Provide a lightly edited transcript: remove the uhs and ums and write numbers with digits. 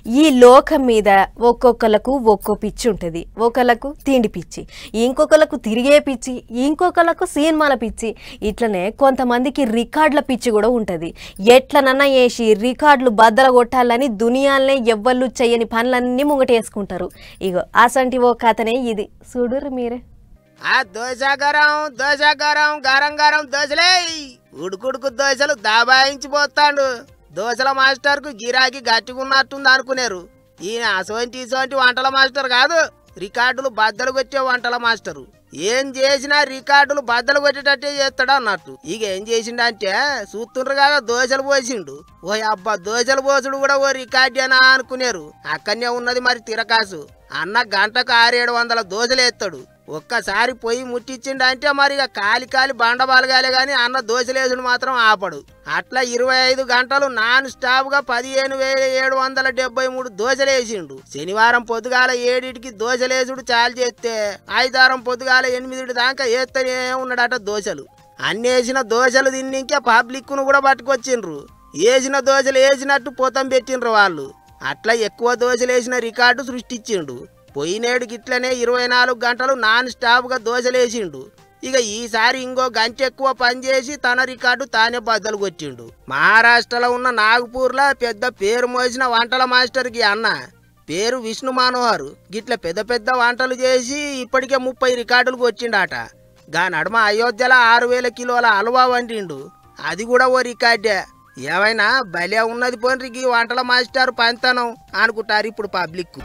ఈ లోకం మీద ఒక్కొక్కలకు ఒక్కో పిచ్చి ఉంటుంది. ఒకళ్ళకు తిండి పిచ్చి, ఇంకొకళ్ళకు తిరిగే పిచ్చి, ఇంకొకళ్ళకు సినిమాల పిచ్చి, ఇట్లనే కొంతమందికి రికార్డుల పిచ్చి కూడా ఉంటుంది. ఎట్లనన్నా వేసి రికార్డులు బద్దలు కొట్టాలని దునియాలనే ఎవ్వళ్ళు చేయని పనులన్నీ ముంగటేసుకుంటారు. ఇగో అసంటి ఓ కథనే ఇది, చూడుర్రు మీరే. దోశ గరం గరం గరం దోశలే ఉడుకుడుకు దోశలు దాబాయించిపోతాడు. దోశల మాస్టర్ కు గిరాకీ గట్టిగున్నట్టుంది అనుకునేరు. ఈయన అసోంటి వంటల మాస్టర్ కాదు, రికార్డులు బద్దలు కొట్టే వంటల మాస్టరు. ఏం చేసినా రికార్డులు బద్దలు కొట్టేటట్టే చేస్తాడు అన్నట్టు. ఇక ఏం చేసిండంటే చూస్తుండ్రు కదా దోశలు పోసిండు. ఓ అబ్బా దోశలు పోసుడు కూడా ఓ రికార్డేనా అనుకునేరు. అక్కడనే ఉన్నది మరి తిరకాసు. అన్న గంటకు 600-700 దోశలు ఎత్తాడు. ఒక్కసారి పొయ్యి ముట్టించిండంటే మరి ఇక కాలి బండ బాలగాలే గాని అన్న దోశలేసుడు మాత్రం ఆపడు. అట్లా 25 గంటలు నాన్ స్టాప్ గా 15,773 దోశలేసిండు. శనివారం పొద్దుగాల 7కి దోశలేసుడు చాలు చేస్తే ఆదివారం పొద్దుగాల 8 దాకా వేస్తూనే ఉన్నాడట దోశలు. అన్నేసిన దోశలు తిన్నింకే పబ్లిక్ ను కూడా పట్టుకొచ్చిండ్రు. వేసిన దోశలు వేసినట్టు పొతం పెట్టిండ్రు వాళ్ళు. అట్లా ఎక్కువ దోశలేసిన రికార్డు సృష్టించిండు. పోయినేడు గిట్లనే 24 గంటలు నాన్ స్టాప్ గా దోశలేసిండు. ఇక ఈసారి ఇంకో గంట ఎక్కువ పనిచేసి తన రికార్డు తానే బద్దలు కొట్టిండు. మహారాష్ట్రలో ఉన్న నాగపూర్లో పెద్ద పేరు మోసిన వంటల మాస్టర్కి అన్న పేరు విష్ణు మనోహర్. గిట్ల పెద్ద వంటలు చేసి ఇప్పటికే 30 రికార్డులు కొట్టిండాట. గా నడుమ అయోధ్యలో 6,000 కిలోల హల్వా వండిండు. అది కూడా ఓ రికార్డే. ఏమైనా భలే ఉన్నది పోన్రికి వంటల మాస్టర్ పంతనం అనుకుంటారు ఇప్పుడు పబ్లిక్.